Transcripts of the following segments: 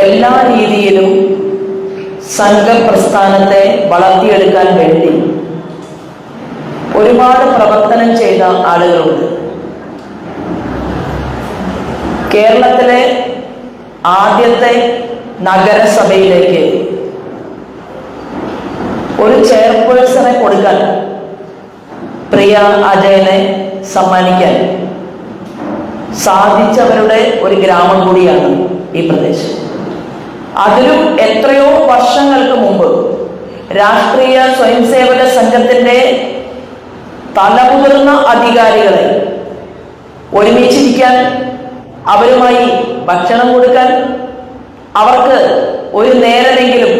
എല്ലാ രീതിയിലും സംഘപ്രസ്ഥാനത്തെ വളർത്തിയെടുക്കാൻ വേണ്ടി ഒരുപാട് പ്രവർത്തനം ചെയ്ത ആളുകളുണ്ട്. കേരളത്തിലെ ആദ്യത്തെ നഗരസഭയിലേക്ക് ഒരു ചെയർപേഴ്സണെ കൊടുക്കാൻ, പ്രിയ അജയനെ സമ്മാനിക്കാൻ സാധിച്ചവരുടെ ഒരു ഗ്രാമം കൂടിയാണ് ഈ പ്രദേശം. അതിലും എത്രയോ വർഷങ്ങൾക്ക് മുമ്പ് രാഷ്ട്രീയ സ്വയംസേവക സംഘത്തിന്റെ തലമുതിർന്ന അധികാരികളെ ഒരുമിച്ചിരിക്കാൻ, അവരുമായി ഭക്ഷണം കൊടുക്കാൻ, അവർക്ക് ഒരു നേരമെങ്കിലും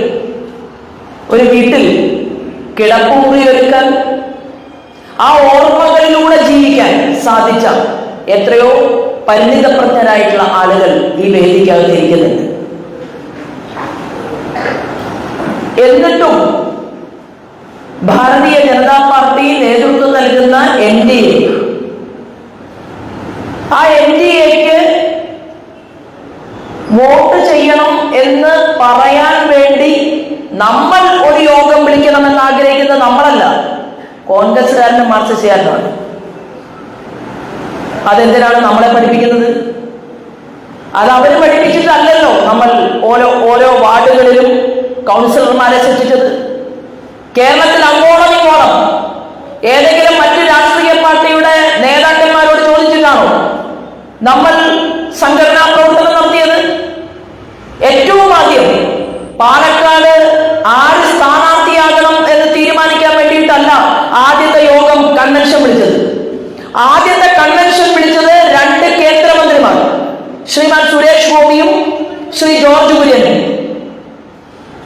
ഒരു വീട്ടിൽ കിടപ്പുമുറി ഒരുക്കാൻ, ആ ഓർമ്മകളിലൂടെ ജീവിക്കാൻ സാധിച്ച എത്രയോ പരിണിതപ്രജ്ഞരായിട്ടുള്ള ആളുകൾ ഈ വേദിക്കകത്തിരിക്കുന്നുണ്ട്. എന്നിട്ടും ഭാരതീയ ജനതാ പാർട്ടി നേതൃത്വം നൽകുന്ന NDA, ആ NDAക്ക് വോട്ട് ചെയ്യണം എന്ന് പറയാൻ വേണ്ടി നമ്മൾ ഒരു യോഗം വിളിക്കണമെന്ന് ആഗ്രഹിക്കുന്നത് നമ്മളല്ല, കോൺഗ്രസ്സുകാരനും മാർക്സിസ്റ്റുകാരനുമാണ്. അതെന്തിനാണ് നമ്മളെ പഠിപ്പിക്കുന്നത്? അത് അവർ പഠിപ്പിച്ചിട്ടല്ലല്ലോ നമ്മൾ ഓരോ വാർഡുകളിലും കൗൺസിലർമാരെ സൃഷ്ടിച്ചത്. കേരളത്തിൽ അങ്ങോളം ഇങ്ങോളം ഏതെങ്കിലും മറ്റു രാഷ്ട്രീയ പാർട്ടിയുടെ നേതാക്കന്മാരോട് ചോദിച്ചിട്ടാണോ നമ്മൾ സംഘടനാ പ്രവർത്തനം നടത്തിയത്? ഏറ്റവും ആദ്യം പാലക്കാട് ആര് സ്ഥാനാർത്ഥിയാകണം എന്ന് തീരുമാനിക്കാൻ വേണ്ടിയിട്ടല്ല ആദ്യത്തെ യോഗം കൺവെൻഷൻ വിളിച്ചത്. ആദ്യത്തെ കൺവെൻഷൻ വിളിച്ചത് 2 കേന്ദ്രമന്ത്രിമാർ, ശ്രീമാൻ സുരേഷ് ഗോപിയും ശ്രീ ജോർജ് കുര്യനും.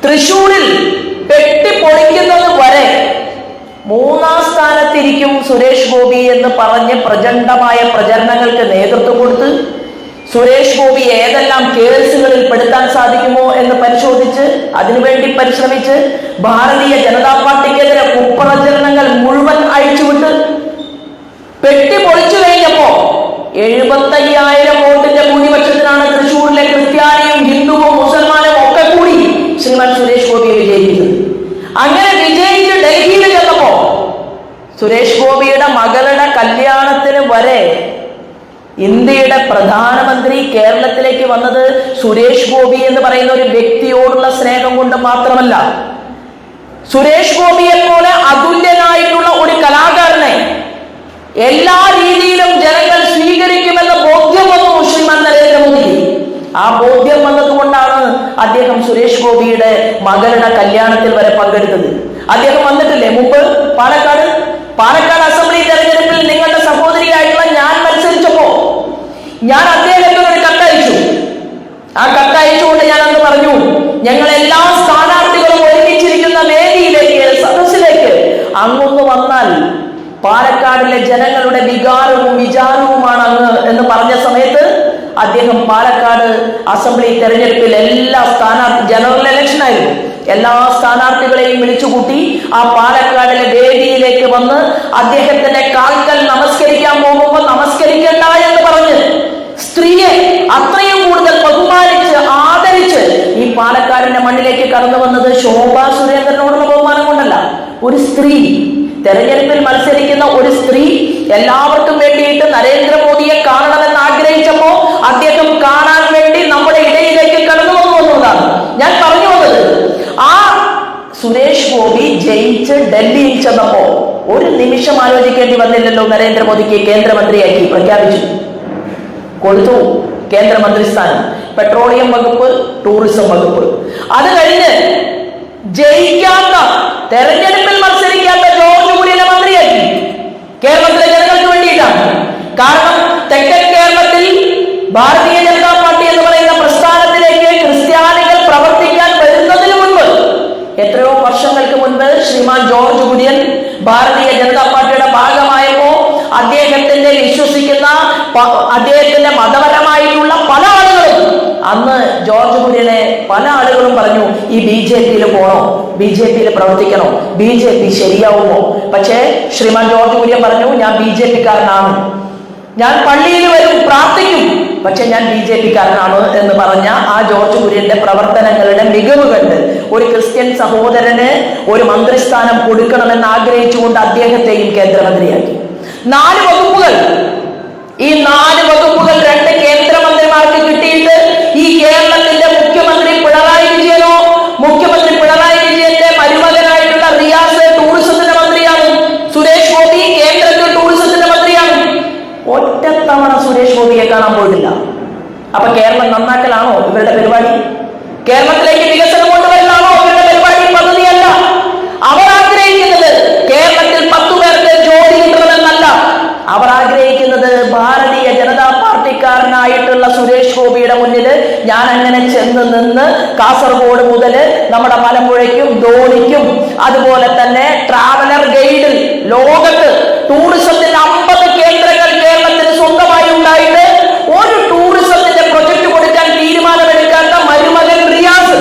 തൃശൂരിൽ പെട്ടി പൊളിക്കുന്നത് വരെ 3ാം സ്ഥാനത്തിരിക്കും സുരേഷ് ഗോപി എന്ന് പറഞ്ഞ് പ്രചണ്ഡമായ പ്രചരണങ്ങൾക്ക് നേതൃത്വം കൊടുത്ത് സുരേഷ് ഗോപി ഏതെല്ലാം കേസുകളിൽ പെടുത്താൻ സാധിക്കുമോ എന്ന് പരിശോധിച്ച് അതിനുവേണ്ടി പരിശ്രമിച്ച് ഭാരതീയ ജനതാ പാർട്ടിക്കെതിരെ കുപ്രചരണങ്ങൾ മുഴുവൻ അഴിച്ചുവിട്ട് പെട്ടി പൊളിച്ചു കഴിഞ്ഞപ്പോ 75,000 വോട്ടിന്റെ ഭൂരിപക്ഷത്തിനാണ് തൃശ്ശൂരിലെ ക്രിസ്ത്യാനിയും ഹിന്ദുവും മുസൽമാനും ഒക്കെ കൂടി ശ്രീമാൻ സുരേഷ് ഗോപിയെ വിജയിപ്പിച്ചത്. അങ്ങനെ വിജയിച്ച് ഡൽഹിയിൽ ചെന്നപ്പോ സുരേഷ് ഗോപിയുടെ മകളുടെ കല്യാണത്തിന് വരെ ഇന്ത്യയുടെ പ്രധാനമന്ത്രി കേരളത്തിലേക്ക് വന്നത് സുരേഷ് ഗോപി എന്ന് പറയുന്ന ഒരു വ്യക്തിയോടുള്ള സ്നേഹം കൊണ്ട് മാത്രമല്ല, സുരേഷ് ഗോപിയെ പോലെ അതുല്യനായിട്ടുള്ള ഒരു കലാകാരനെ എല്ലാ രീതിയിലും ജനങ്ങൾ സ്വീകരിക്കുമെന്ന ബോധ്യം വന്നു ശ്രീമാൻ നരേന്ദ്രമോദിക്ക്. ആ ബോധ്യം വന്നതുകൊണ്ടാണ് അദ്ദേഹം സുരേഷ് ഗോപിയുടെ മകളുടെ കല്യാണത്തിൽ വരെ പങ്കെടുത്തത്. അദ്ദേഹം വന്നിട്ടില്ലേ മുമ്പ് പാലക്കാട് അസംബ്ലി തെരഞ്ഞെടുപ്പിൽ നിങ്ങളുടെ സഹോദരിയായിട്ടുള്ള ഞാൻ മത്സരിച്ചപ്പോ ഞാൻ അദ്ദേഹത്തിന് ഒരു കത്തയച്ചു. ആ കത്തയച്ചുകൊണ്ട് ഞാൻ അന്ന് പറഞ്ഞു, ഞങ്ങൾ എല്ലാ സ്ഥാനാർത്ഥികളും ഒരുമിച്ചിരിക്കുന്ന വേദിയിലേക്ക്, സദസ്സിലേക്ക് അങ്ങൊന്ന് വന്നാൽ പാലക്കാടിലെ ജനങ്ങളുടെ വികാരവും വിചാരവുമാണ് അങ്ങ് എന്ന് പറഞ്ഞ സമയത്ത് അദ്ദേഹം പാലക്കാട് അസംബ്ലി തെരഞ്ഞെടുപ്പിൽ എല്ലാ ജനറൽ ഇലക്ഷൻ ആയിരുന്നു, എല്ലാ സ്ഥാനാർത്ഥികളെയും വിളിച്ചുകൂട്ടി ആ പാലക്കാടിലെ വേദിയിലേക്ക് വന്ന് അദ്ദേഹത്തിന്റെ കാൽക്കൽ നമസ്കരിക്കാൻ പോകുമ്പോൾ നമസ്കരിക്കണ്ട എന്ന് പറഞ്ഞ് സ്ത്രീയെ അത്രയും കൂടുതൽ ബഹുമാനിച്ച് ആദരിച്ച് ഈ പാലക്കാടിന്റെ മണ്ണിലേക്ക് കടന്നു വന്നത് ശോഭാ സുരേന്ദ്രനോടുള്ള ബഹുമാനം കൊണ്ടല്ല. ഒരു സ്ത്രീ, തെരഞ്ഞെടുപ്പിൽ മത്സരിക്കുന്ന ഒരു സ്ത്രീ എല്ലാവർക്കും വേണ്ടിയിട്ട് നരേന്ദ്രമോദിയെ കാണണമെന്ന് ആഗ്രഹിച്ചപ്പോ അദ്ദേഹം കാണാൻ വേണ്ടി നമ്മുടെ ഇടയിലേക്ക് കടന്നു വന്നു എന്നുള്ളതാണ് ഞാൻ പറഞ്ഞു വന്നത്. ആ സുരേഷ് ഗോപി ജയിച്ച് ഡൽഹിയിൽ ചെന്നപ്പോ ഒരു നിമിഷം ആലോചിക്കേണ്ടി വന്നില്ലല്ലോ. നരേന്ദ്രമോദിക്ക് കേന്ദ്രമന്ത്രിയാക്കി പ്രഖ്യാപിച്ചു, കൊടുത്തു കേന്ദ്രമന്ത്രി സ്ഥാനം, പെട്രോളിയം വകുപ്പ്, ടൂറിസം വകുപ്പ്. അത് കഴിഞ്ഞ് ജയിക്കാത്ത, തെരഞ്ഞെടുപ്പിൽ മത്സരിക്കാത്ത ജോർജ് കുര്യനെ മന്ത്രിയാക്കി. കേരളത്തിലെ ജനങ്ങൾക്ക് വേണ്ടിയിട്ടാണ്. കാരണം തെക്കൻ കേരളത്തിൽ ഭാരതീയ ജനതാ പാർട്ടി എന്ന് പറയുന്ന പ്രസ്ഥാനത്തിലേക്ക് ക്രിസ്ത്യാനികൾ പ്രവർത്തിക്കാൻ വരുന്നതിന് മുൻപ്, എത്രയോ വർഷങ്ങൾക്ക് മുൻപ് ശ്രീമാൻ ജോർജ് കുര്യൻ ഭാരതീയ ജനതാ പാർട്ടിയുടെ ഭാഗമായപ്പോ അദ്ദേഹത്തിന്റെ വിശ്വസിക്കുന്ന, അദ്ദേഹത്തിന്റെ മതപരമായിട്ടുള്ള പല ആളുകളും അന്ന് ജോർജ് കുര്യനെ പല ആളുകളും പറഞ്ഞു, ഈ BJPയിൽ പോണോ, BJPയിൽ പ്രവർത്തിക്കണോ, BJP ശരിയാവുമോ? പക്ഷേ ശ്രീമാൻ ജോർജ് കുര്യൻ പറഞ്ഞു, ഞാൻ BJPക്കാരനാണ്, ഞാൻ പള്ളിയിൽ വരും, പ്രാർത്ഥിക്കും, പക്ഷെ ഞാൻ BJP-കാരനാണ് എന്ന് പറഞ്ഞ ആ ജോർജ് കുര്യന്റെ പ്രവർത്തനങ്ങളുടെ മികവ് കണ്ട് ഒരു ക്രിസ്ത്യൻ സഹോദരന് ഒരു മന്ത്രിസ്ഥാനം കൊടുക്കണമെന്ന് ആഗ്രഹിച്ചുകൊണ്ട് അദ്ദേഹത്തെയും കേന്ദ്രമന്ത്രിയാക്കി. 4 വകുപ്പുകൾ, ഈ 4 വകുപ്പുകൾ 2 കേന്ദ്രമന്ത്രിമാർക്ക് കിട്ടിയിട്ട് ഈ കേരളത്തിന്റെ മുഖ്യമന്ത്രി പിണറായി വിജയന്റെ മരുമകനായിട്ടുള്ള റിയാസ് ടൂറിസത്തിന്റെ മന്ത്രിയാണ്. സുരേഷ് ഗോപി കേന്ദ്രത്തിൽ ടൂറിസത്തിന്റെ മന്ത്രിയാണ്. ഒറ്റത്തവണ സുരേഷ് ഗോപിയെ കാണാൻ പോയിട്ടില്ല. അപ്പൊ കേരളം നന്നാക്കലാണോ ഇവരുടെ പരിപാടി? കേരളത്തിലേക്ക് വികസനം കൊണ്ടുവരലാണോ ഇവരുടെ പരിപാടി? പദ്ധതിയല്ല. അവർ ആഗ്രഹിക്കുന്നത് കേരളത്തിൽ 10 പേർക്ക് ജോലി കിട്ടണമെന്നല്ല. അവർ ആഗ്രഹിക്കുന്നത് ഭാരതീയ ജനതാ പാർട്ടിക്കാരനായിട്ടുള്ള സുരേഷ് ഗോപിയുടെ മുന്നിൽ ഞാൻ അങ്ങനെ ചെന്ന് നിന്ന് കാസർഗോഡ് മുതൽ നമ്മുടെ മലമ്പുഴയ്ക്കും ധോണിക്കും അതുപോലെ തന്നെ ട്രാവലർ ഗൈഡിൽ ലോകത്ത് ടൂറിസത്തിന്റെ 50 കേന്ദ്രങ്ങൾ കേരളത്തിന് സ്വന്തമായി ഉണ്ടായിട്ട് ഒരു ടൂറിസത്തിന്റെ പ്രൊജക്ട് കൊടുക്കാൻ തീരുമാനമെടുക്കാത്ത മരുമകൻ റിയാസ്,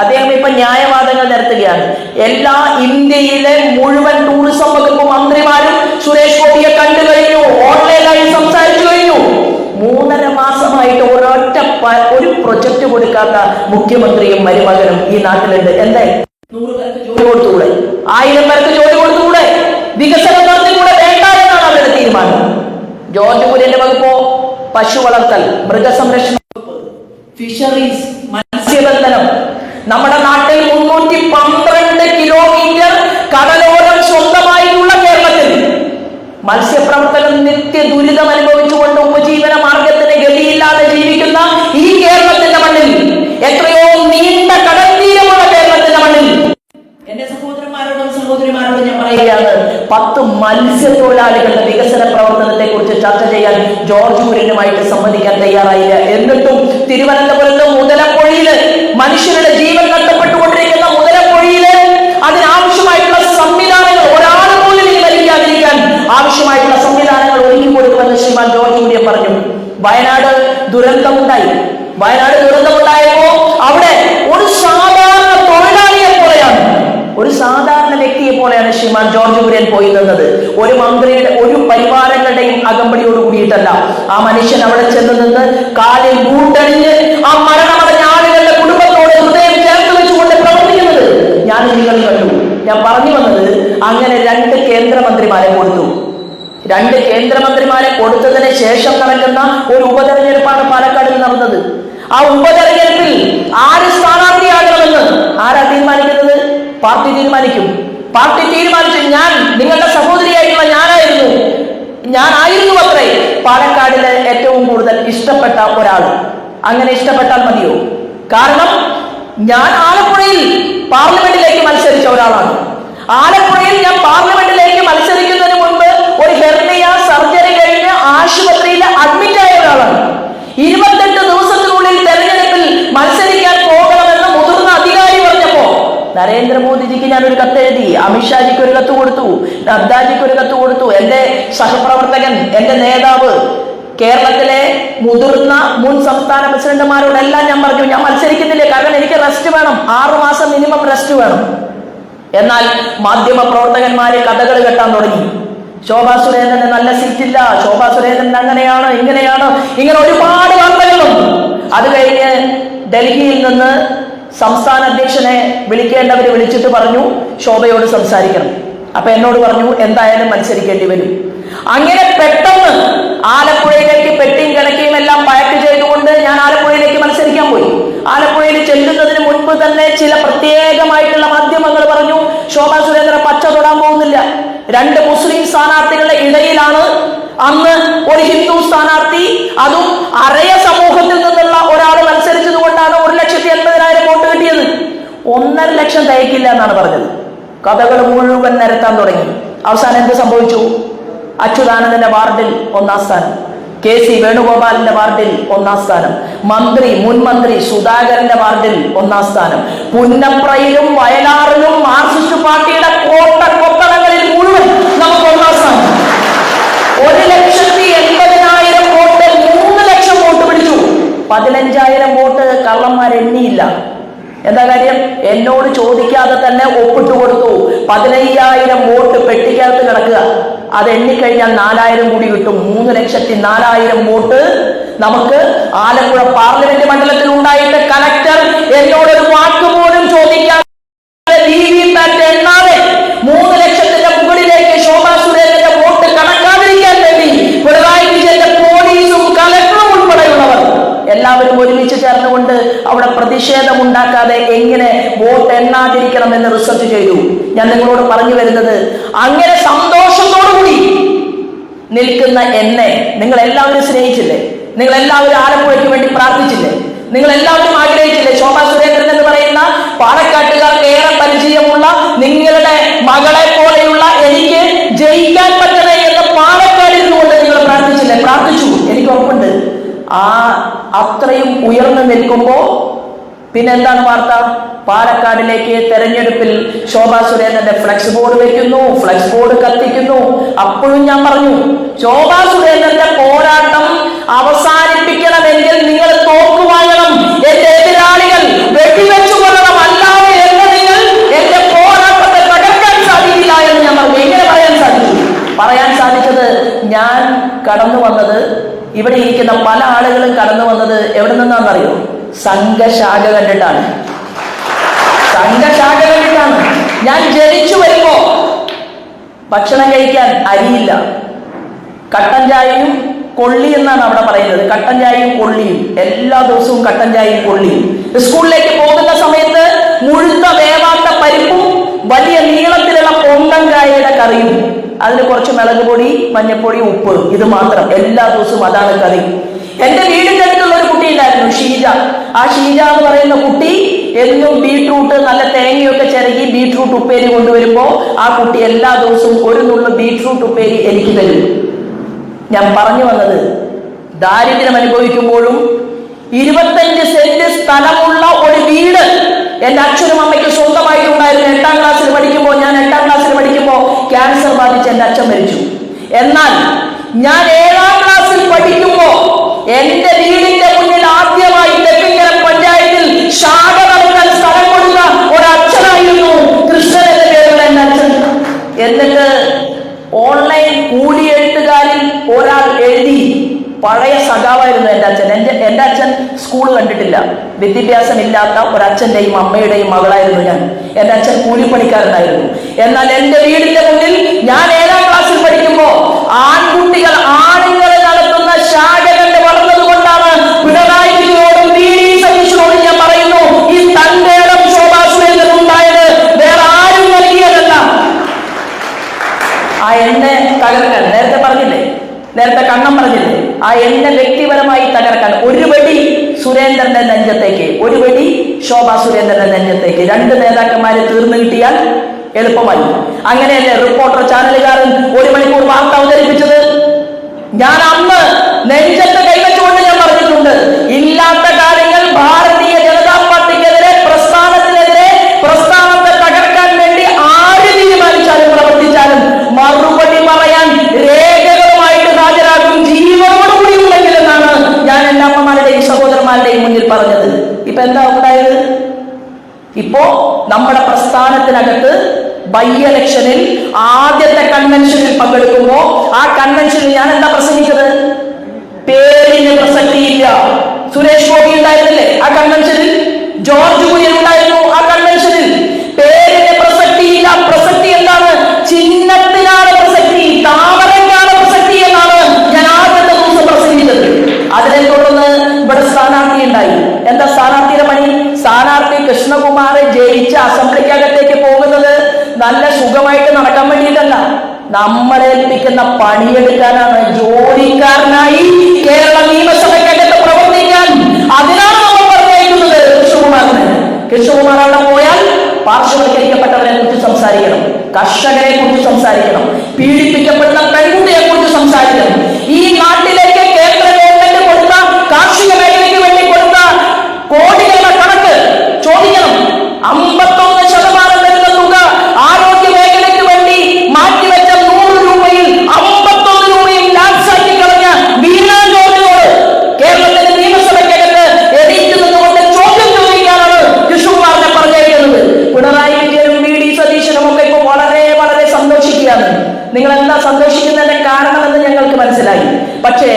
അദ്ദേഹം ഇപ്പൊ ന്യായവാദങ്ങൾ നടത്തുകയാണ്. എല്ലാ ഇന്ത്യയിലെ മുഴുവൻ ടൂറിസം വകുപ്പ് മന്ത്രിമാരും സുരേഷ് ഗോപിയെ കണ്ടു കഴിഞ്ഞു, ഓൺലൈനായി സംസാരിച്ചു കഴിഞ്ഞു. 3.5 മാസമായിട്ട് ഒരു പ്രൊജക്ട് കൊടുക്കാത്ത മുഖ്യമന്ത്രിയും മരുമകനും ഈ നാട്ടിലുണ്ട്. എന്താ 100 പേർക്ക് ജോലി കൊടുത്തുകൂടെ? 1000 പേർക്ക് ജോലി കൊടുത്തുകൂടെ? വികസനം നടത്തിക്കൂടെ? വേണ്ട എന്നാണ് അവരുടെ തീരുമാനം. ജോർജ് കുര്യന്റെ വകുപ്പോ പശു വളർത്തൽ, മൃഗസംരക്ഷണ വകുപ്പ്, ഫിഷറീസ്, മത്സ്യബന്ധനം. നമ്മുടെ നാട്ടിൽ 312 കിലോമീറ്റർ കടലോരം സ്വന്തമായിട്ടുള്ള കേരളത്തിൽ മത്സ്യപ്രവർത്തകർ നിത്യ ദുരിതം അനുഭവിച്ചുകൊണ്ട് ഉപജീവന മാർഗത്തിന് ഗതിയില്ലാതെ ജീവിക്കുന്ന ഈ കേരളത്തിന്റെ മണ്ണിൽ, എത്രയോ നീണ്ട കടൽ തീരമുള്ള കേരളത്തിന്റെ മണ്ണിൽ എന്റെ സഹോദരന്മാരോടും സഹോദരിമാരോടും ഞാൻ പറയുകയാണ്, 10 മത്സ്യത്തൊഴിലാളികളുടെ വികസന പ്രവർത്തനത്തെ കുറിച്ച് ചർച്ച ചെയ്യാൻ ജോർജ് കുര്യനുമായിട്ട് സമ്മതിക്കാൻ തയ്യാറായില്ല. എന്നിട്ടും തിരുവനന്തപുരത്ത് മുതലപ്പൊഴിയില് മനുഷ്യരുടെ ജീവൻ നഷ്ടപ്പെട്ടുകൊണ്ടിരിക്കുന്ന മുതലപ്പൊഴിയില് അതിനാവശ്യമായിട്ടുള്ള സംവിധാനങ്ങൾ, ഒരാൾ പോലും ഇനി മരിക്കാതിരിക്കാൻ ആവശ്യമായിട്ടുള്ള സംവിധാനങ്ങൾ ഒരുക്കി കൊടുക്കുമെന്ന് ശ്രീമാൻ ജോർജ് കുര്യൻ പറഞ്ഞു. വയനാട് ദുരന്തമുണ്ടായപ്പോ അവിടെ ഒരു സാധാരണ തൊഴിലാളിയെ പോലെയാണ്, ഒരു സാധാരണ വ്യക്തിയെ പോലെയാണ് ശ്രീമാൻ ജോർജ് കുര്യൻ പോയി നിന്നത്. ഒരു മന്ത്രിയുടെ ഒരു പരിവാരങ്ങളുടെയും അകമ്പടിയോട് കൂടിയിട്ടല്ല. ആ മനുഷ്യൻ അവിടെ ചെന്ന് നിന്ന് കാലിൽ ബൂട്ടണിഞ്ഞ് ആ മരണമടഞ്ഞ ആളുകളുടെ കുടുംബത്തോട് ഹൃദയം ചേർത്ത് വെച്ചുകൊണ്ട് പ്രവർത്തിക്കുന്നത് നിങ്ങൾ കണ്ടു. ഞാൻ പറഞ്ഞു വന്നത്, അങ്ങനെ 2 കേന്ദ്രമന്ത്രിമാരെ കൊടുത്തു. 2 കേന്ദ്രമന്ത്രിമാരെ കൊടുത്തതിന് ശേഷം നടക്കുന്ന ഒരു ഉപതെരഞ്ഞെടുപ്പാണ് പാലക്കാടിൽ നടന്നത്. ആ ഉപതെരഞ്ഞെടുപ്പിൽ ആര് സ്ഥാനാർത്ഥിയാകണമെന്ന് ആരാ തീരുമാനിക്കുന്നത്? പാർട്ടി തീരുമാനിക്കും. പാർട്ടി തീരുമാനിച്ചു. ഞാൻ നിങ്ങളുടെ സഹോദരിയായിട്ടുള്ള ഞാനായിരുന്നു അത്രേ പാലക്കാടിലെ ഏറ്റവും കൂടുതൽ ഇഷ്ടപ്പെട്ട ഒരാൾ. അങ്ങനെ ഇഷ്ടപ്പെട്ടാൽ മതിയോ? കാരണം ഞാൻ ആലപ്പുഴയിൽ പാർലമെന്റിലേക്ക് മത്സരിച്ച ഒരാളാണ്. ആലപ്പുഴയിൽ ഞാൻ പാർലമെന്റിലേക്ക് മത്സരിക്കുന്നതിന് മുൻപ് ഒരു ഹെർണിയ സർജറി കഴിഞ്ഞ് ആശുപത്രിയിൽ അഡ്മിറ്റ് ആയ ഒരാളാണ്. 28 ദിവസത്തിനുള്ളിൽ തെരഞ്ഞെടുപ്പിൽ മത്സരിക്കാൻ പോകണമെന്ന് മുതിർന്ന അധികാരി പറഞ്ഞപ്പോ നരേന്ദ്രമോദിജിക്ക് ഞാനൊരു കത്തെഴുതി, അമിത്ഷാജിക്ക് ഒരു കത്ത് കൊടുത്തു, നദ്ദാജിക്ക് ഒരു കത്ത് കൊടുത്തു. എന്റെ സഹപ്രവർത്തകൻ, എന്റെ നേതാവ്, കേരളത്തിലെ മുതിർന്ന മുൻ സംസ്ഥാന പ്രസിഡന്റുമാരോടെല്ലാം ഞാൻ പറഞ്ഞു, ഞാൻ മത്സരിക്കുന്നില്ല, കാരണം എനിക്ക് റെസ്റ്റ് വേണം, 6 മാസം മിനിമം റെസ്റ്റ് വേണം. എന്നാൽ മാധ്യമ പ്രവർത്തകന്മാര് കഥകൾ കെട്ടാൻ തുടങ്ങി. ശോഭാ സുരേന്ദ്രന് നല്ല സീറ്റില്ല, ശോഭാ സുരേന്ദ്രൻ അങ്ങനെയാണ് ഇങ്ങനെയാണ്, ഇങ്ങനെ ഒരുപാട് വാർത്തകളും. അത് കഴിഞ്ഞ് ഡൽഹിയിൽ നിന്ന് സംസ്ഥാന അധ്യക്ഷനെ വിളിക്കേണ്ടവര് വിളിച്ചിട്ട് പറഞ്ഞു ശോഭയോട് സംസാരിക്കണം. അപ്പൊ എന്നോട് പറഞ്ഞു എന്തായാലും മത്സരിക്കേണ്ടി വരും. അങ്ങനെ പെട്ടെന്ന് ആലപ്പുഴയിലേക്ക് പെട്ടിയും കിടക്കയും എല്ലാം പാക്ക് ചെയ്തുകൊണ്ട് ഞാൻ ആലപ്പുഴയിലേക്ക് മത്സരിക്കാൻ പോയി. ആലപ്പുഴയിൽ ചെല്ലുന്നതിന് മുൻപ് തന്നെ ചില പ്രത്യേകമായിട്ടുള്ള മാധ്യമങ്ങൾ പറഞ്ഞു ശോഭാ സുരേന്ദ്രൻ പച്ച തൊടാൻ പോകുന്നില്ല. 2 മുസ്ലിം സ്ഥാനാർത്ഥികളുടെ ഇടയിലാണ് അന്ന് ഒരു ഹിന്ദു സ്ഥാനാർത്ഥി, അതും അറയ സമൂഹത്തിൽ നിന്നുള്ള ഒരാൾ മത്സരിച്ചത് കൊണ്ടാണ് 1,80,000 വോട്ട് കിട്ടിയത്. 1.5 ലക്ഷം തയ്ക്കില്ല എന്നാണ് പറഞ്ഞത്. കഥകൾ മുഴുവൻ നിരത്താൻ തുടങ്ങി. അവസാനം എന്ത് സംഭവിച്ചു? അച്യുതാനന്ദന്റെ വാർഡിൽ 1ാം സ്ഥാനം, KC വേണുഗോപാലിന്റെ വാർഡിൽ 1ാം സ്ഥാനം, മുൻ മന്ത്രി സുധാകരന്റെ വാർഡിൽ 1ാം സ്ഥാനം, പുന്നപ്രയിലും വയലാറിലും മാർക്സിസ്റ്റ് പാർട്ടിയുടെ കൊത്തളങ്ങളിൽ മുഴുവൻ നമുക്ക് 1ാം സ്ഥാനം. 1,80,000 വോട്ട്, 3 ലക്ഷം വോട്ട് പിടിച്ചു. 15,000 വോട്ട് കള്ളന്മാരെണ്ണിയില്ല. എന്താ കാര്യം? എന്നോട് ചോദിക്കാതെ തന്നെ ഒപ്പിട്ട് കൊടുത്തു. 15,000 വോട്ട് പെട്ടിക്കകത്ത് കിടക്കുക. അത് എണ്ണിക്കഴിഞ്ഞാൽ 4,000 കൂടി കിട്ടും. 3,04,000 വോട്ട് നമുക്ക് ആലപ്പുഴ പാർലമെന്റ് മണ്ഡലത്തിൽ ഉണ്ടായിട്ട് കലക്ടർ എന്നോടൊരു വാക്ക് പോലും ചോദിക്കാൻ എണ്ണാതെ 3 ലക്ഷത്തിന്റെ മുകളിലേക്ക് ശോഭാ സുരേന്ദ്രന്റെ വോട്ട് കണക്കാതിരിക്കാൻ വേണ്ടി പിണറായി വിജയന്റെ പോലീസും കലക്ടറും ഉൾപ്പെടെയുള്ളവർ എല്ലാവരും ഒരുമിച്ച് ചേർന്നുകൊണ്ട് അവിടെ പ്രതിഷേധം ഉണ്ടാക്കാതെ എങ്ങനെ വോട്ട് എണ്ണാതിരിക്കണം എന്ന് റിസർച്ച് ചെയ്തു. ഞാൻ നിങ്ങളോട് പറഞ്ഞു വരുന്നത്, അങ്ങനെ സന്തോഷത്തോടുകൂടി നിൽക്കുന്ന എന്നെ നിങ്ങൾ എല്ലാവരും സ്നേഹിച്ചില്ലേ? നിങ്ങൾ എല്ലാവരും ആലപ്പുഴയ്ക്ക് വേണ്ടി പ്രാർത്ഥിച്ചില്ലേ? നിങ്ങൾ എല്ലാവരും ആഗ്രഹിച്ചില്ലേ? ശോഭാ സുരേന്ദ്രൻ എന്ന് പറയുന്ന പാലക്കാട്ടുകാർക്ക് ഏറെ പരിചയമുള്ള നിങ്ങളുടെ മകളെ പോലെയുള്ള എനിക്ക് ജയിക്കാൻ പറ്റണേ എന്ന് പാലക്കാടിൽ നിന്നുകൊണ്ട് നിങ്ങൾ പ്രാർത്ഥിച്ചില്ലേ? പ്രാർത്ഥിച്ചു, എനിക്ക് ഉറപ്പുണ്ട്. അത്രയും ഉയർന്നു നിൽക്കുമ്പോ പിന്നെന്താണ് വാർത്ത? പാലക്കാടിലേക്ക് തെരഞ്ഞെടുപ്പിൽ ശോഭാ സുരേന്ദ്രന്റെ ഫ്ലെക്സ് ബോർഡ് വെക്കുന്നു, ഫ്ലെക്സ് ബോർഡ് കത്തിക്കുന്നു. അപ്പോഴും ഞാൻ പറഞ്ഞു, ശോഭാ സുരേന്ദ്രന്റെ പോരാട്ടം അവസാനിപ്പിക്കണമെങ്കിൽ നിങ്ങൾ തോക്ക് വാങ്ങണം, എന്റെ എതിരാളികൾ വെടിവെച്ചു കൊല്ലണം, അല്ലാതെ എന്ന് നിങ്ങൾ എന്റെ പോരാട്ടത്തെ തകർക്കാൻ സാധിക്കില്ല എന്ന് ഞാൻ പറഞ്ഞു. എങ്ങനെ പറയാൻ സാധിച്ചു? പറയാൻ സാധിച്ചത്, ഞാൻ കടന്നു വന്നത്, ഇവിടെ ഇരിക്കുന്ന പല ആളുകളും കടന്നു വന്നത് എവിടെ നിന്നാണെന്നറിയോ? സംഘശാഖ കണ്ടിട്ടാണ്. സംഘശാഖ കണ്ടിട്ടാണ്. ഞാൻ ജനിച്ചു വരുമ്പോ ഭക്ഷണം കഴിക്കാൻ അരിയില്ല, കട്ടൻ ചായയും കൊള്ളി എന്നാണ് അവിടെ പറയുന്നത്. കട്ടൻ ചായയും കൊള്ളിയും, എല്ലാ ദിവസവും കട്ടൻ ചായയും കൊള്ളിയും. സ്കൂളിലേക്ക് പോകുന്ന സമയത്ത് മുഴുത്ത വേവാത്ത പരിപ്പും വലിയ നീളത്തിലുള്ള പൊന്തൻകായയുടെ കറിയും, അതിന് കുറച്ച് മുളക് പൊടി, മഞ്ഞപ്പൊടി, ഉപ്പ്, ഇത് മാത്രം. എല്ലാ ദിവസവും അതാണ് കറി. എന്റെ വീടിന്റെ അടുത്തുള്ള ഒരു കുട്ടി ഉണ്ടായിരുന്നു, ഷീജ. ആ ഷീജ എന്ന് പറയുന്ന കുട്ടി എന്നും ബീട്രൂട്ട് നല്ല തേങ്ങയൊക്കെ ചിരകി ബീട്രൂട്ട് ഉപ്പേരി കൊണ്ടുവരുമ്പോ ആ കുട്ടി എല്ലാ ദിവസവും ഒരു നുള്ളു ബീട്രൂട്ട് ഉപ്പേരി എനിക്ക് തരും. ഞാൻ പറഞ്ഞു വന്നത്, ദാരിദ്ര്യം അനുഭവിക്കുമ്പോഴും 25 സെന്റ് സ്ഥലമുള്ള ഒരു വീട് എന്റെ അച്ഛനും അമ്മയ്ക്കും സ്വന്തമായിട്ടുണ്ടായിരുന്നു. 8ാം ക്ലാസ്സിൽ പഠിക്കുമ്പോൾ, ഞാൻ 8ാം ക്ലാസ്സിൽ പഠിക്കുമ്പോൾ ക്യാൻസർ ബാധിച്ച് എന്റെ അച്ഛൻ മരിച്ചു. എന്നാൽ ഞാൻ 7ാം ക്ലാസ്സിൽ പഠിക്കുമ്പോ എന്റെ വീടിന്റെ മുന്നിൽ ആദ്യമായി തെക്കിങ്കര പഞ്ചായത്തിൽ ശാഖ നടത്താൻ സ്ഥലം കൊടുത്ത ഒരച്ഛനായിരുന്നു കൃഷ്ണൻ എന്ന പേരുള്ള എന്റെ അച്ഛൻ. എന്നിട്ട് ഓൺലൈൻ കൂലിയെഴുത്തുകാരിൽ ഒരാൾ എഴുതി, പഴയ സഖാവായിരുന്നു എൻ്റെ അച്ഛൻ. എൻ്റെ അച്ഛൻ സ്കൂൾ കണ്ടിട്ടില്ല, വിദ്യാഭ്യാസം ഇല്ലാത്ത ഒരച്ഛൻ്റെയും അമ്മയുടെയും മകളായിരുന്നു ഞാൻ. എൻ്റെ അച്ഛൻ കൂലിപ്പണിക്കാരനായിരുന്നു. എന്നാൽ എൻ്റെ വീടിന്റെ മുന്നിൽ ഞാൻ 7ാം ക്ലാസ്സിൽ പഠിക്കുമ്പോ ആൺകുട്ടികൾ ആണുങ്ങളെ നടത്തുന്ന ശാഖ കണ്ട് വളർന്നത് കൊണ്ടാണ് പിണറായി വിജയനോടും വി.ഡി. സതീശനോടും ഞാൻ പറയുന്നു, ഈ തന്റെ ഇടം ശോഭാ സുരേന്ദ്രൻ ഉണ്ടായത് വേറെ ആരും നൽകിയതല്ല. ആ എന്നെ തകർക്കാൻ നേരത്തെ പറഞ്ഞില്ലേ, നേരത്തെ കണ്ണം പറഞ്ഞില്ലേ, ആ എന്നെ വ്യക്തിപരമായി തകർക്കാൻ ഒരു വെടി സുരേന്ദ്രന്റെ നെഞ്ചത്തേക്ക്, ഒരു വെടി ശോഭാ സുരേന്ദ്രന്റെ നെഞ്ചത്തേക്ക്. 2 നേതാക്കന്മാരെ തീർന്നു കിട്ടിയാൽ എളുപ്പമായി. അങ്ങനെയല്ലേ റിപ്പോർട്ടർ ചാനലുകാരൻ 1 മണിക്കൂർ വാർത്ത അവതരിപ്പിച്ചത്? ഞാൻ അന്ന് നെഞ്ചത്ത് കൈവച്ചുകൊണ്ട് ഞാൻ പറഞ്ഞിട്ടുണ്ട്, ഇല്ലാത്ത കാര്യങ്ങൾ ഭാരതീയ ജനതാ പാർട്ടിക്കെതിരെ, പ്രസ്ഥാനത്തിനെതിരെ, പ്രസ്ഥാനത്തെ തകർക്കാൻ വേണ്ടി ആര് തീരുമാനിച്ചാലും പ്രവർത്തിച്ചാലും മറുപടി പറയാൻ രേഖകളുമായിട്ട് ഹാജരാകും, ജീവനോടുകൂടി ഉണ്ടെങ്കിൽ എന്നാണ് ഞാൻ എൻ്റെ അമ്മമാരുടെയും സഹോദരന്മാരുടെയും മുന്നിൽ പറഞ്ഞത്. ഇപ്പൊ എന്താ ഉണ്ടായത്? ഇപ്പോ നമ്മുടെ പ്രസ്ഥാനത്തിനകത്ത് ബൈ ഇലക്ഷനിൽ ആദ്യത്തെ കൺവെൻഷനിൽ പങ്കെടുക്കുമ്പോ ആ കൺവെൻഷനിൽ ഞാൻ എന്താ പ്രസംഗിച്ചത്? പേരിന് പ്രസക്തിയില്ല. സുരേഷ് ഗോപി ഉണ്ടായിരുന്നില്ലേ ആ കൺവെൻഷനിൽ? ജോർജ് കുര്യൻ ഉണ്ടായിരുന്നു ആ കൺവെൻഷനിൽ. പേരിന് പ്രസക്തിയില്ല. പ്രസക്തി എന്താണ്? ചിഹ്നത്തിനാണ് പ്രസക്തി, താമരയ്ക്കാണ് പ്രസക്തി എന്നാണ് ഞാൻ ആദ്യത്തെ ദിവസം പ്രസംഗിച്ചത്. അതിനെ തുടർന്ന് ഇവിടെ സ്ഥാനാർത്ഥി ഉണ്ടായി. എന്താ സ്ഥാനാർത്ഥിയുടെ പണി? സ്ഥാനാർത്ഥി കൃഷ്ണകുമാർ ജയിച്ച് അസംബ്ലിക്കകത്തേക്ക് പോകുന്നത് നല്ല സുഖമായിട്ട് നടക്കാൻ വേണ്ടിയിട്ടല്ല, നമ്മളേൽപ്പിക്കുന്ന പണിയെടുക്കാനാണ്. ജോലിക്കാരനായി കേരള നിയമസഭയ്ക്കകത്ത് പ്രവർത്തിക്കാൻ, അതിനാണ് നമ്മൾ പറഞ്ഞയക്കുന്നത് കൃഷ്ണകുമാറിന്. കൃഷ്ണകുമാർ അവിടെ പോയാൽ പാർശ്വവൽക്കരിക്കപ്പെട്ടവരെ കുറിച്ച് സംസാരിക്കണം, കർഷകരെ കുറിച്ച് സംസാരിക്കണം, പീഡിപ്പിക്കപ്പെടുന്ന പെൺകുട്ടിയെ കുറിച്ച് സംസാരിക്കണം. ഈ നാട്ടിലേക്ക് കേന്ദ്ര ഗവൺമെന്റ് കൊടുത്ത കാർഷിക മേഖലയ്ക്ക് വേണ്ടി കൊടുത്ത കോടികളുടെ കണക്ക് ചോദിക്കണം. 51% വരുന്ന തുക ആരോഗ്യ മേഖലയ്ക്ക് വേണ്ടി മാറ്റിവെച്ച 100 രൂപയിൽ 51 രൂപയും ലാൻസാക്കി കളഞ്ഞ വീണാ ജോർജിനോട് കേരളത്തിന്റെ നിയമസഭയ്ക്കകത്ത് എണീറ്റ് നിന്നുകൊണ്ട് ചോദ്യം ചോദിക്കാനാണ് കൃഷ്ണകുമാറിനെ പറഞ്ഞിരിക്കുന്നത്. പിണറായി വിജയനും വി.ഡി. സതീശനും ഒക്കെ ഇപ്പോൾ വളരെ വളരെ സന്തോഷിക്കുകയാണ്. നിങ്ങൾ എന്താ സന്തോഷിക്കുന്നതിന്റെ കാരണമെന്ന് ഞങ്ങൾക്ക് മനസ്സിലായി. പക്ഷേ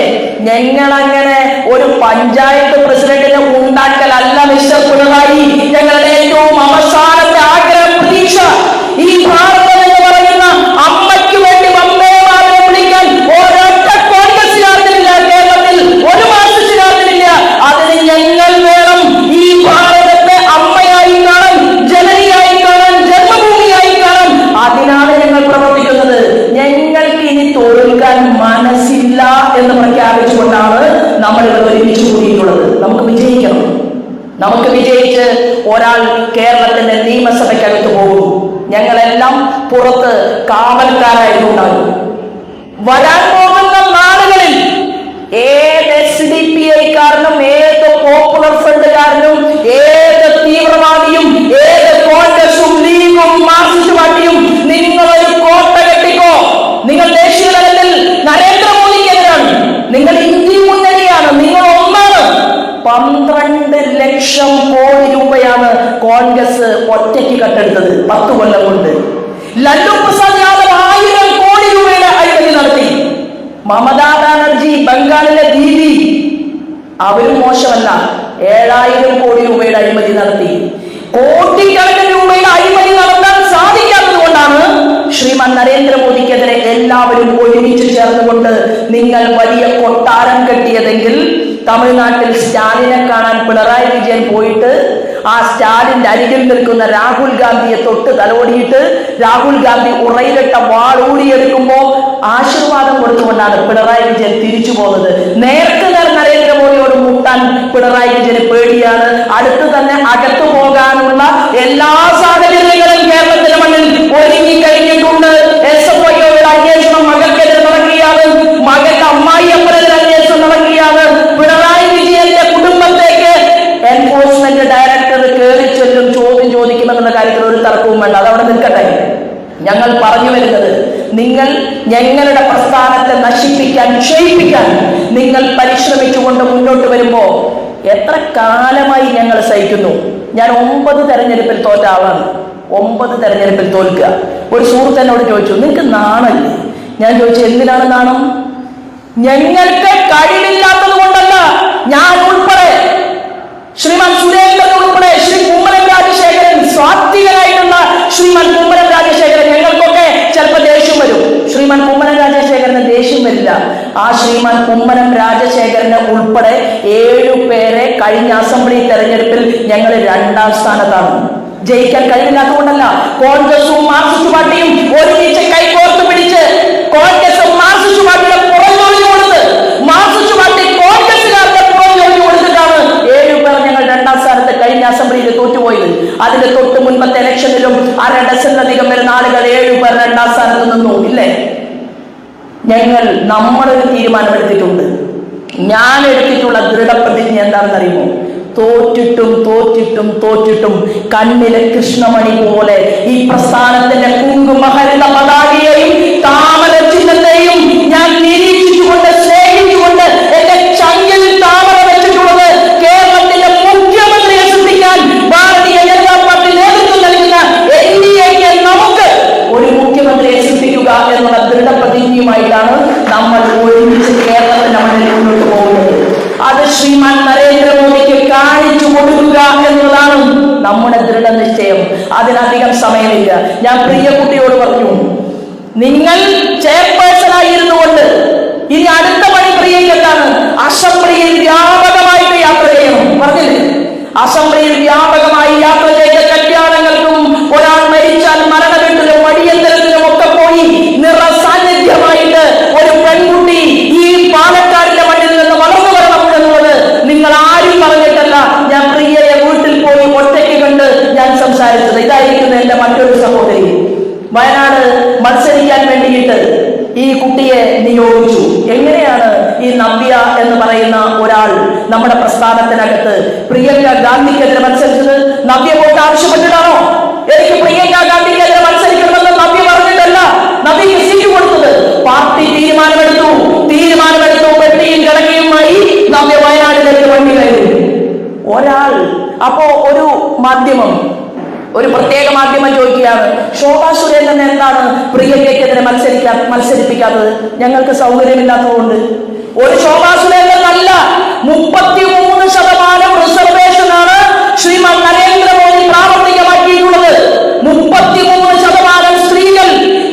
ഞങ്ങളങ്ങനെ ഒരു പഞ്ചായത്ത് പ്രസിഡന്റിനെ ഉണ്ടാക്കലല്ല മിസ്റ്റർ പിണറായി. ഞങ്ങളുടെ ഏറ്റവും അവസാനത്തെ ആഗ്രഹ പ്രതീക്ഷ ഈ ഭാരതം എന്ന് പറയുന്ന അമ്മയ്ക്ക് വേണ്ടി വന്ദേമാതരം വിളിക്കാൻ ഒരൊറ്റ കോൺഗ്രസ്സുകാരനില്ല കേരളത്തിൽ, ഒരു മാർക്സിസ്റ്റുകാരനില്ല. അതിന് ഞങ്ങൾ വേണം. ഈ ഭാരതത്തെ അമ്മയായി കാണാൻ, ജനനിയായി കാണാൻ, ജന്മഭൂമിയായി കാണാൻ. അതിനാണ് ഞങ്ങൾ പ്രവർത്തിക്കുന്നത്. ഞങ്ങൾക്ക് ഇനി തോൽക്കാൻ മനസ്സില്ല എന്ന് പ്രഖ്യാപിച്ചുകൊണ്ടാണ് നമ്മൾ ഇവിടെ ഒരുമിച്ച് കൂടിയിട്ടുള്ളത്. നമുക്ക് വിജയിക്കണം. നമുക്ക് വിജയിച്ച് ഒരാൾ കേരളത്തിന്റെ നിയമസഭയ്ക്കകത്ത് പോകും. ഞങ്ങളെല്ലാം പുറത്ത് കാവൽക്കാരായിട്ടുണ്ടാകും. വരാൻ പോകുന്ന നാടുകളിൽ ഏത് SDPI-കാരനും, ഏത് പോപ്പുലർ ഫ്രണ്ടുകാരനും, ഏത് തീവ്രവാദിയും, ഏത് കോൺഗ്രസും ലീഗും മാർക്സിസ്റ്റ് പാർട്ടിയും നിങ്ങളൊരു കോട്ട കെട്ടിക്കോ. നിങ്ങൾ ദേശീയ തലത്തിൽ നരേന്ദ്രമോദിക്കെതിരാണ്, നിങ്ങൾ ഇന്ത്യ മുന്നണിയാണ്, നിങ്ങൾ ഒന്നാണ്. 12 ലക്ഷം കോടി രൂപയാണ് കോൺഗ്രസ് ഒറ്റയ്ക്ക് കട്ടെടുത്തത് 10 കൊല്ലം കൊണ്ട്. ലല്ലു പ്രസാദ് യാദവ് 1000 കോടി രൂപയുടെ അഴിമതി നടത്തി. മമതാ ബാനർജി ബംഗാളിലെ ദീദി, അവരും മോശമല്ല, 7000 കോടി രൂപയുടെ അഴിമതി നടത്തി. കോടിക്കണക്കിന് രൂപയുടെ അഴിമതി നടത്താൻ സാധിക്കാത്തത് കൊണ്ടാണ് ശ്രീമാൻ നരേന്ദ്രമോദിക്കെതിരെ എല്ലാവരും ഒരുമിച്ച് ചേർന്നുകൊണ്ട് നിങ്ങൾ വലിയ കൊട്ടാരം കെട്ടിയതെങ്കിൽ തമിഴ്നാട്ടിൽ സ്റ്റാലിനെ കാണാൻ പിണറായി വിജയൻ പോയിട്ട് ആ സ്റ്റാലിന്റെ അരികിൽ നിൽക്കുന്ന രാഹുൽ ഗാന്ധിയെ തൊട്ട് തലോടിയിട്ട് രാഹുൽ ഗാന്ധി ഉറയിലിട്ട വാളൂരിയെടുക്കുമ്പോ ആശീർവാദം കൊടുത്തുകൊണ്ടാണ് പിണറായി വിജയൻ തിരിച്ചു പോകുന്നത്. നേർക്ക് നേർ നരേന്ദ്രമോദിയോട് മുട്ടാൻ പിണറായി വിജയന് പേടിയാണ്. അടുത്ത് തന്നെ അകത്തു പോകാനുള്ള എല്ലാ സാഹചര്യങ്ങളും കേരളത്തിലെ മണ്ണിൽ ഒരുങ്ങി കഴിഞ്ഞിട്ടുണ്ട്. SFIയുടെ അന്വേഷണം മകൾക്കെതിരെ നടക്കുകയാണ്, മകന്റെ അമ്മായിയപ്പനെതിരെ അന്വേഷണം നടക്കുകയാണ്. പിണറായി വിജയന്റെ കുടുംബത്തേക്ക് എൻഫോഴ്സ്മെന്റ് ഡയറക്ടർ കയറി ചെല്ലും, ചോദ്യം ചോദിക്കുമെന്നുള്ള കാര്യത്തിൽ ഒരു തർക്കവും വേണ്ട. അതവിടെ നിൽക്കട്ടെ. ഞങ്ങൾ പറഞ്ഞു വരുന്നത്, നിങ്ങൾ ഞങ്ങളുടെ പ്രസ്ഥാനത്തെ നശിപ്പിക്കാൻ, ക്ഷയിപ്പിക്കാൻ നിങ്ങൾ പരിശ്രമിച്ചുകൊണ്ട് മുന്നോട്ട് വരുമ്പോ എത്ര കാലമായി ഞങ്ങൾ സഹിക്കുന്നു. ഞാൻ 9 തെരഞ്ഞെടുപ്പിൽ തോറ്റ ആളാണ്. 9 തെരഞ്ഞെടുപ്പിൽ തോൽക്കുക. ഒരു സുഹൃത്ത് എന്നോട് ചോദിച്ചു, നിങ്ങൾക്ക് നാണല്ലേ? ഞാൻ ചോദിച്ചു, എന്തിനാണ് നാണം? ഞങ്ങൾക്ക് കഴിവില്ലാത്തത് കൊണ്ടല്ല. ഞാൻ ഉൾപ്പെടെ, ശ്രീമാൻ സുരേന്ദ്രൻ ഉൾപ്പെടെ, ശ്രീ കുമ്മനം രാജശേഖരൻ, സ്വാത്വികനായിട്ടുള്ള ശ്രീമാൻ കുമ്മനം രാജശേഖരൻ, ഞങ്ങൾക്കൊക്കെ ചിലപ്പോൾ ദേഷ്യം വരും. ശ്രീമാൻ കുമ്മനം രാജശേഖരന് ദേഷ്യം വരില്ല. ആ ശ്രീമാൻ കുമ്മനം രാജശേഖരന് ഉൾപ്പെടെ 7 പേരെ കഴിഞ്ഞ അസംബ്ലി തെരഞ്ഞെടുപ്പിൽ ഞങ്ങൾ 2ാം സ്ഥാനത്താണ്. ജയിക്കാൻ കഴിവില്ലാത്തതുകൊണ്ടല്ല. കോൺഗ്രസും മാർക്സിസ്റ്റ് പാർട്ടിയും ഒരുമിച്ച് കൈകോർത്ത് പിടിച്ച് കോൺഗ്രസ് മാർക്സിസ്റ്റ് പാർട്ടിയുടെ പുറംജോലി കൊടുത്ത്, മാർക്സിസ്റ്റ് പാർട്ടി കോൺഗ്രസുകാരുടെ പുറംജോലി കൊടുത്തിട്ടാണ് 7 പേർ ഞങ്ങൾ 2ാം സ്ഥാനത്ത് കഴിഞ്ഞ അസംബ്ലിയിൽ തോറ്റുപോയത്. അതിന്റെ തൊട്ട് മുൻപത്തെ ഇലക്ഷനിലും 1/2 ഡസനിലധികം വരുന്ന ആളുകൾ 7 പേർ 2ാം സ്ഥാനത്ത് നിന്നു. ഇല്ലേ? നമ്മളൊരു തീരുമാനമെടുത്തിട്ടുണ്ട്. ഞാൻ എടുത്തിട്ടുള്ള ദൃഢപ്രതിജ്ഞ എന്താണെന്ന് അറിയുമോ? തോറ്റിട്ടും തോറ്റിട്ടും തോറ്റിട്ടും കണ്ണിലെ കൃഷ്ണമണി പോലെ ഈ പ്രസ്ഥാനത്തിന്റെ കുങ്കുമഹരിത പതാകയെയും താമര ചിഹ്നത്തെയും ഞാൻ നിരീക്ഷിച്ചുകൊണ്ട്, സ്നേഹിച്ചുകൊണ്ട് എന്റെ ചങ്കിൽ താമര വെച്ചിട്ടുള്ളത് കേരളത്തിന്റെ മുഖ്യമന്ത്രിയെ സൃഷ്ടിക്കാൻ ഭാരതീയ ജനതാ പാർട്ടി നേതൃത്വം നൽകുന്ന NDAക്ക് നമുക്ക് ഒരു മുഖ്യമന്ത്രിയെ സൃഷ്ടിക്കുക എന്നുള്ള ദൃഢപ്രതിജ്ഞയുമായിട്ടാണ് നമ്മൾ ഒരുമിച്ച് കേരളത്തിന്റെ മണ്ണിൽ മുന്നോട്ട് പോകുന്നത്. അത് ശ്രീമാൻ നരേന്ദ്രമോദിക്ക് കാണിച്ചു കൊടുക്കുക എന്നുള്ളതാണ് നമ്മുടെ ദൃഢനിശ്ചയം. അതിനധികം സമയമില്ല. ഞാൻ പ്രിയ കുട്ടിയോട് പറഞ്ഞു, നിങ്ങൾ ചെയർപേഴ്സണായിരുന്നു കൊണ്ട് ഇനി അടുത്ത പണി പ്രിയയ്ക്ക് എന്താണ്? അസംബ്ലിയിൽ വ്യാപകമായിട്ട് യാത്ര ചെയ്യണം. പറഞ്ഞില്ലേ? അസംബ്ലിയിൽ വ്യാപകമായി യാത്ര ചെയ്ത കല്യാണങ്ങൾക്കും ഒരാൾ മരിച്ചാൽ മരണവീട്ടിലും വടിയന്തരത്തിലും ഒക്കെ പോയി നിറസാന്നിധ്യമായിട്ട് ഒരു പെൺകുട്ടി ഈ പാലക്കാടിന്റെ മണ്ണിൽ നിന്ന് വളർന്നു വരണം എന്നുള്ളത് നിങ്ങൾ ആരും പറഞ്ഞിട്ടല്ല. ഞാൻ പ്രിയയെ വീട്ടിൽ പോയി ഒറ്റയ്ക്ക് കണ്ട് ഞാൻ സംസാരിച്ചത്. ഇതായിരിക്കുന്നു എന്റെ മറ്റൊരു സഹോദരി. വയനാട് മത്സരിക്കാൻ വേണ്ടിയിട്ട് ഈ കുട്ടിയെ നിയോഗിച്ചു. എങ്ങനെയാണ് ഈ നവ്യ എന്ന് പറയുന്ന ഒരാൾ നമ്മുടെ പ്രസ്ഥാനത്തിനകത്ത് പ്രിയങ്ക ഗാന്ധിക്കെതിരെ മത്സരിച്ചത്? നവ്യ വോട്ട് ആവശ്യപ്പെട്ടിട്ടാണോ? എനിക്ക് പ്രിയങ്ക ഗാന്ധിക്കെതിരെ മത്സരിക്കണമെന്ന് നവ്യ പറഞ്ഞിട്ടല്ല നവ്യക്ക് സീറ്റ് കൊടുത്തത്. പാർട്ടി തീരുമാനമെടുത്തു. പെട്ടിയും കിടക്കയുമായി നവ്യ വയനാട്ടിലേക്ക് വണ്ടി കയറി. ഒരാൾ അപ്പോ ഒരു പ്രത്യേക മാധ്യമം ചോദിക്കുകയാണ്, ശോഭാ സുരേന്ദ്രൻ എന്താണ് പ്രിയങ്കയ്ക്കെതിരെ മത്സരിപ്പിക്കാത്തത്? ഞങ്ങൾക്ക് സൗകര്യമില്ലാത്തതുകൊണ്ട്. ഒരു ശോഭാ സുരേന്ദ്രനല്ല, 33% റിസർവേഷനാണ് ശ്രീമാൻ നരേന്ദ്രമോദി പ്രാവർത്തികമാക്കിയിട്ടുള്ളത്. 33% സ്ത്രീകൾ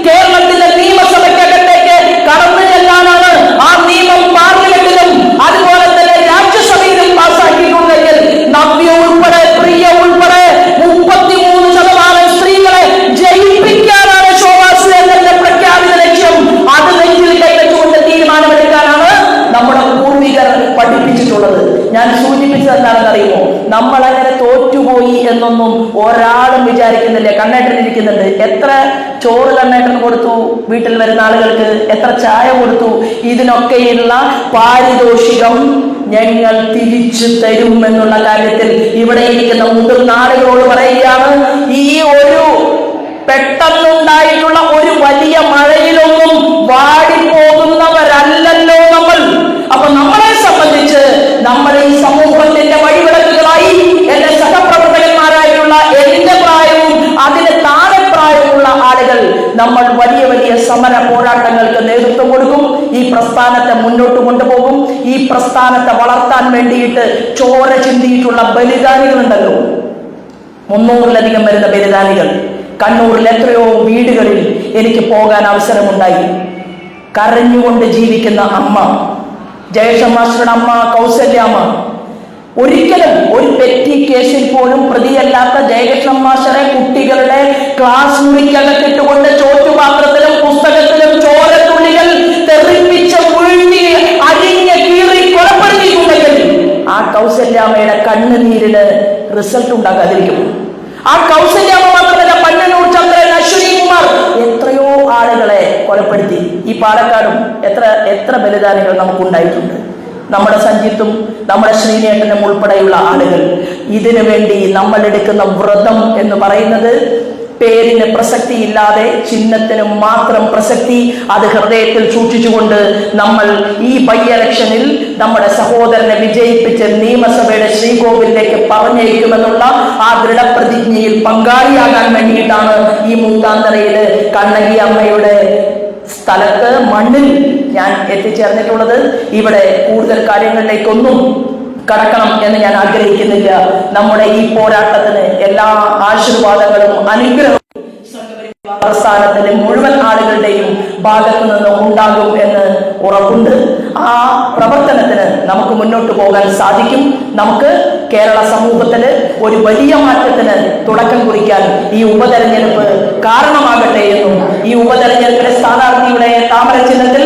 കേരളത്തിലെ നിയമസഭയ്ക്കകത്തേക്ക് കടന്നു ചെല്ലാനാണ് ആ നിയമം പാർലമെന്റിലും അതുപോലെ തന്നെ രാജ്യസഭയിലും പാസ്സാക്കിയിട്ടുണ്ടെങ്കിൽ നവ്യ ഉൾപ്പെടെ പ്രിയ ഉൾപ്പെടെ 33% സ്ത്രീകളെ ജയിപ്പിക്കാനാണ് ശോഭാ സുരേന്ദ്രന്റെ പ്രഖ്യാപിത ലക്ഷ്യം. അത് നെഞ്ചിൽ കൈവച്ചുകൊണ്ട് തീരുമാനമെടുക്കാനാണ് നമ്മുടെ പൂർവികർ പഠിപ്പിച്ചിട്ടുള്ളത്. ഞാൻ സൂചിപ്പിച്ചത് എന്താണെന്ന് അറിയുമോ? നമ്മൾ അങ്ങനെ തോറ്റുപോയി എന്നൊന്നും ഒരാളും വിചാരിക്കുന്നില്ല. കണ്ണേട്ടൻ ഇരിക്കുന്നുണ്ട്. എത്ര ചോറ് കണ്ണേട്ടൻ കൊടുത്തു വീട്ടിൽ വരുന്ന ആളുകൾക്ക്, എത്ര ചായ കൊടുത്തു? ഇതിനൊക്കെയുള്ള പാരിതോഷികം ഞങ്ങൾ തിരിച്ചു തരും എന്നുള്ള കാര്യത്തിൽ ഇവിടെ ഇരിക്കുന്ന മുതിർന്ന ആളുകളോട് പറയുകയാണ്. ഈ ഒരു പെട്ടെന്നുണ്ടായിട്ടുള്ള ഒരു വലിയ മഴയിലൊന്നും വാടിപ്പോകുന്നവരല്ലല്ലോ നമ്മൾ. അപ്പൊ നമ്മളെ സംബന്ധിച്ച് നമ്മൾ ഈ സമൂഹത്തിന്റെ വഴിവിളക്കുകളായി എന്റെ സഹപ്രവർത്തകന്മാരായിട്ടുള്ള എന്റെ പ്രായവും അതിന് താഴെ പ്രായമുള്ള ആളുകൾ നമ്മൾ വലിയ വലിയ സമര പോരാട്ടങ്ങൾക്ക് നേതൃത്വം കൊടുക്കും. ഈ പ്രസ്ഥാനത്തെ മുന്നോട്ട് കൊണ്ടുപോകും. ഈ പ്രസ്ഥാനത്തെ വളർത്താൻ വേണ്ടിയിട്ട് ചോര ചിന്തിയിട്ടുള്ള ബലിദാനികളുണ്ടല്ലോ, 300-ലധികം വരുന്ന ബലിദാനികൾ. കണ്ണൂരിൽ എത്രയോ വീടുകളിൽ എനിക്ക് പോകാൻ അവസരമുണ്ടായി. കരഞ്ഞുകൊണ്ട് ജീവിക്കുന്ന അമ്മ, ജയകൃഷ്ണൻ മാസ്റ്ററുടെ അമ്മ കൗസല്യാമ്മ, ഒരിക്കലും ഒരു പെറ്റി കേസിൽ പോലും പ്രതിയല്ലാത്ത ജയകൃഷ്ണൻ മാസ്റ്ററെ കുട്ടികളുടെ ക്ലാസ് മുറിക്കകത്തിട്ടുകൊണ്ട് ചോറ്റുപാത്രത്തിലും പുസ്തകത്തിലും ചോരത്തുള്ളികൾ തെറിപ്പിച്ച് മുഴുവി അരിഞ്ഞ് കീറി കൊലപ്പെടുത്തിയിട്ടുണ്ടെങ്കിൽ ആ കൗസല്യാമ്മയുടെ കണ്ണുനീരിന് റിസൾട്ട് ഉണ്ടാകാതിരിക്കും. ആ കൗസല്യാമ്മ മാത്രമല്ല, പന്നൂർ ചന്ദ്രൻ, അശ്വിനി കുമാർ, എത്രയോ ആളുകളെ കൊലപ്പെടുത്തി. ഈ പാലക്കാടും എത്ര ബലിദാനികൾ നമുക്കുണ്ടായിട്ടുണ്ട്. നമ്മുടെ സഞ്ജിത്തും നമ്മുടെ ശ്രീനേട്ടനും ഉൾപ്പെടെയുള്ള ആളുകൾ. ഇതിനു വേണ്ടി നമ്മൾ എടുക്കുന്ന വ്രതം എന്ന് പറയുന്നത് പേരിന് പ്രസക്തിയില്ലാതെ ചിഹ്നത്തിന് മാത്രം പ്രസക്തി, അത് ഹൃദയത്തിൽ സൂക്ഷിച്ചുകൊണ്ട് നമ്മൾ ഈ ബൈ ഇലക്ഷനിൽ നമ്മുടെ സഹോദരനെ വിജയിപ്പിച്ച് നിയമസഭയുടെ ശ്രീകോവിലേക്ക് പറഞ്ഞയക്കുമെന്നുള്ള ആ ദൃഢപ്രതിജ്ഞയിൽ പങ്കാളിയാകാൻ വേണ്ടിയിട്ടാണ് ഈ മൂത്താന്തറയില് കണ്ണകി അമ്മയുടെ സ്ഥലത്ത് മണ്ണിൽ ഞാൻ എത്തിച്ചേർന്നിട്ടുള്ളത്. ഇവിടെ കൂടുതൽ കാര്യങ്ങളിലേക്കൊന്നും കടക്കണം എന്ന് ഞാൻ ആഗ്രഹിക്കുന്നില്ല. നമ്മുടെ ഈ പോരാട്ടത്തിന് എല്ലാ ആശീർവാദങ്ങളും അനുഗ്രഹവും പ്രസ്ഥാനത്തിലെ മുഴുവൻ ആളുകളുടെയും ഭാഗത്തു നിന്ന് ഉണ്ടാകും എന്ന് ഉറപ്പുണ്ട്. ആ പ്രവർത്തനത്തിന് നമുക്ക് മുന്നോട്ട് പോകാൻ സാധിക്കും. നമുക്ക് കേരള സമൂഹത്തിന് ഒരു വലിയ മാറ്റത്തിന് തുടക്കം കുറിക്കാൻ ഈ ഉപതെരഞ്ഞെടുപ്പ് കാരണമാകട്ടെ എന്നും ഈ ഉപതെരഞ്ഞെടുപ്പിലെ സ്ഥാനാർത്ഥിയുടെ താമര ചിഹ്നത്തിൽ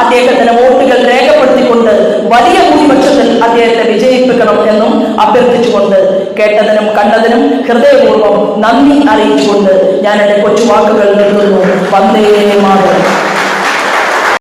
അദ്ദേഹത്തിന് വോട്ടുകൾ രേഖപ്പെടുത്തിക്കൊണ്ട് വലിയ ഭൂരിപക്ഷത്തിൽ അദ്ദേഹത്തെ വിജയിപ്പിക്കണം എന്നും അഭ്യർത്ഥിച്ചുകൊണ്ട് കേട്ടതിനും കണ്ടതിനും ഹൃദയപൂർവ്വം നന്ദി അറിയിച്ചുകൊണ്ട് ഞാൻ എന്റെ കൊച്ചു വാക്കുകൾ നിർത്തുന്നു. വന്ദേ മാതരം.